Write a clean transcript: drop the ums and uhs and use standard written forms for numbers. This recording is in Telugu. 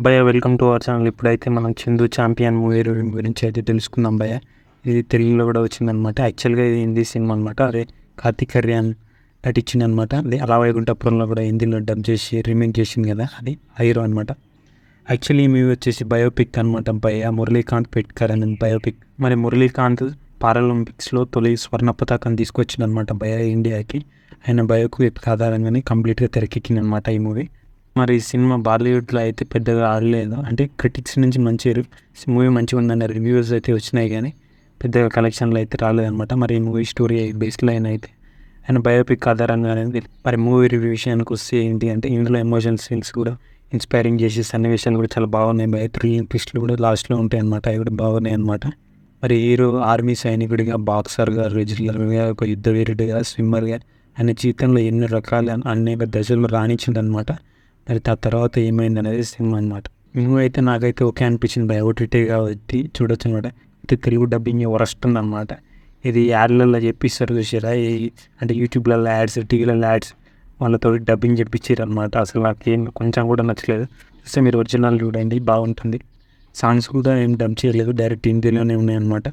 భయ్య వెల్కమ్ టు అవర్ ఛానల్. ఇప్పుడైతే మనం చిందు ఛాంపియన్ మూవీ గురించి అయితే తెలుసుకుందాం భయ్య. ఇది తెలుగులో కూడా వచ్చిందనమాట. యాక్చువల్గా ఇది హిందీ సినిమా అనమాట. అదే కార్తిక్ ఆర్యన్ నటించిందనమాట. అది అలా వైకుంఠపురంలో కూడా హిందీలో డబ్ చేసి రీమేక్ చేసింది కదా, అది హీరో అనమాట. యాక్చువల్లీ ఈ మూవీ వచ్చేసి బయోపిక్ అనమాట భయ్య. మురళీకాంత్ పెట్కర్ అని బయోపిక్. మరి మురళీకాంత్ పారాలింపిక్స్లో తొలి స్వర్ణ పతాకం తీసుకొచ్చిందనమాట భయ్య ఇండియాకి. ఆయన బయోపిక్ ఆధారంగానే కంప్లీట్గా తెరకెక్కింది అనమాట ఈ మూవీ. మరి ఈ సినిమా బాలీవుడ్లో అయితే పెద్దగా ఆడలేదు, అంటే క్రిటిక్స్ నుంచి మంచి మూవీ మంచిగా ఉందన్న రివ్యూస్ అయితే వచ్చినాయి, కానీ పెద్దగా కలెక్షన్లు అయితే రాలేదన్నమాట. మరి ఈ మూవీ స్టోరీ బేస్ లైన్ అయితే ఆయన బయోపిక్ ఆధారంగా అనేది. మరి మూవీ రివ్యూ విషయానికి వస్తే ఏంటి అంటే, ఇందులో ఎమోషనల్ సీన్స్ కూడా ఇన్స్పైరింగ్ చేసే సన్నివేశాలు కూడా చాలా బాగున్నాయి భయ. థ్రిల్లింగ్ ట్విస్ట్లు కూడా లాస్ట్లో ఉంటాయి అన్నమాట. అవి కూడా బాగున్నాయి అన్నమాట. మరి హీరో ఆర్మీ సైనికుడిగా, బాక్సర్గా, రెజ్లర్గా, ఒక యుద్ధ వీరుడిగా, స్విమ్మర్గా ఆయన జీవితంలో ఎన్ని రకాల అనేక దశలు రాణించిందనమాట. మరి ఆ తర్వాత ఏమైంది అనేది సినిమా అనమాట. మూవీ అయితే నాకైతే ఓకే అనిపించింది భయ. ఓటీటీ కాబట్టి చూడొచ్చు అనమాట. అయితే తెలుగు డబ్బింగ్ వరస్ట్ ఉందన్నమాట. ఇది యాడ్లలో చెప్పిస్తారు చూసారా, అంటే యూట్యూబ్లలో యాడ్స్, టీవీలలో యాడ్స్, వాళ్ళతో డబ్బింగ్ చెప్పించారు అనమాట. అసలు నాకేం కొంచెం కూడా నచ్చలేదు. చూస్తే మీరు ఒరిజినల్ చూడండి, బాగుంటుంది. సాంగ్స్ కూడా ఏం డబ్ చేయలేదు, డైరెక్ట్ హిందీలోనే ఉన్నాయి అనమాట.